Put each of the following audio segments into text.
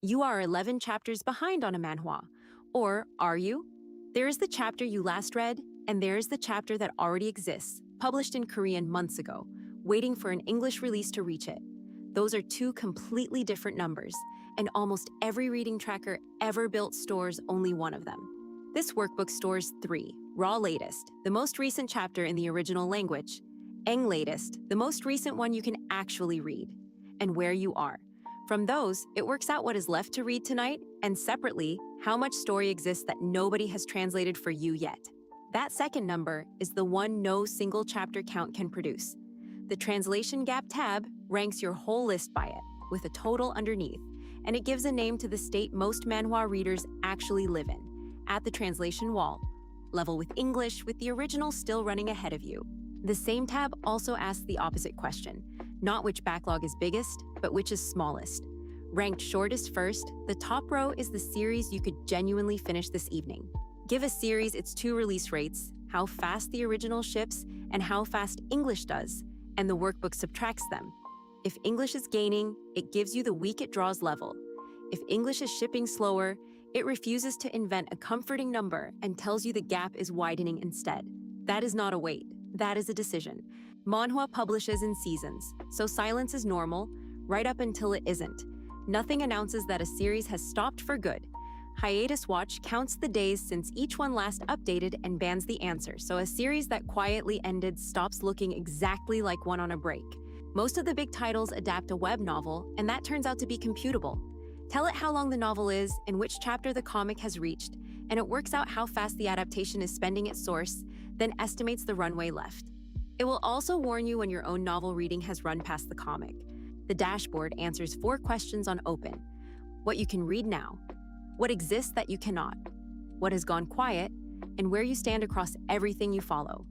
You are 11 chapters behind on a manhwa. Or are you? There is the chapter you last read, and there is the chapter that already exists, published in Korean months ago, waiting for an English release to reach it. Those are two completely different numbers, and almost every reading tracker ever built stores only one of them. This workbook stores 3, Raw Latest, the most recent chapter in the original language, Eng Latest, the most recent one you can actually read, and where you are. From those, it works out what is left to read tonight, and separately, how much story exists that nobody has translated for you yet. That second number is the one no single chapter count can produce. The Translation Gap tab ranks your whole list by it, with a total underneath, and it gives a name to the state most manhwa readers actually live in, at the translation wall, level with English, with the original still running ahead of you. The same tab also asks the opposite question, not which backlog is biggest, but which is smallest. Ranked shortest first, the top row is the series you could genuinely finish this evening. Give a series its 2 release rates, how fast the original ships, and how fast English does, and the workbook subtracts them. If English is gaining, it gives you the week it draws level. If English is shipping slower, it refuses to invent a comforting number and tells you the gap is widening instead. That is not a wait, that is a decision. Manhwa publishes in seasons, so silence is normal, right up until it isn't. Nothing announces that a series has stopped for good. Hiatus Watch counts the days since each one last updated and bans the answer, so a series that quietly ended stops looking exactly like one on a break. Most of the big titles adapt a web novel, and that turns out to be computable. Tell it how long the novel is and which chapter the comic has reached, and it works out how fast the adaptation is spending its source, then estimates the runway left. It will also warn you when your own novel reading has run past the comic. The dashboard answers 4 questions on open. What you can read now, what exists that you cannot, what has gone quiet, and where you stand across everything you follow.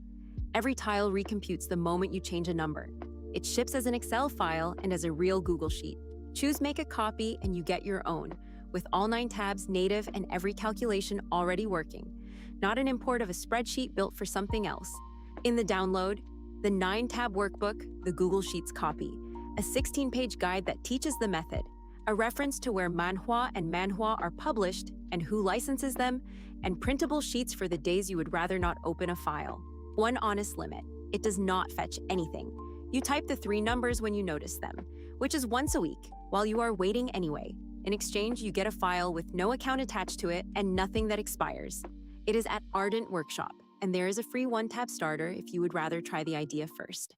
Every tile recomputes the moment you change a number. It ships as an Excel file and as a real Google Sheet. Choose Make a Copy and you get your own, with all 9 tabs native and every calculation already working. Not an import of a spreadsheet built for something else. In the download, the 9-tab workbook, the Google Sheets copy, a 16-page guide that teaches the method, a reference to where manhwa and manhua are published and who licenses them, and printable sheets for the days you would rather not open a file. One honest limit, it does not fetch anything. You type the 3 numbers when you notice them, which is once a week, while you are waiting anyway. In exchange, you get a file with no account attached to it and nothing that expires. It is at Ardent Workshop, and there is a free 1-tab starter if you would rather try the idea first.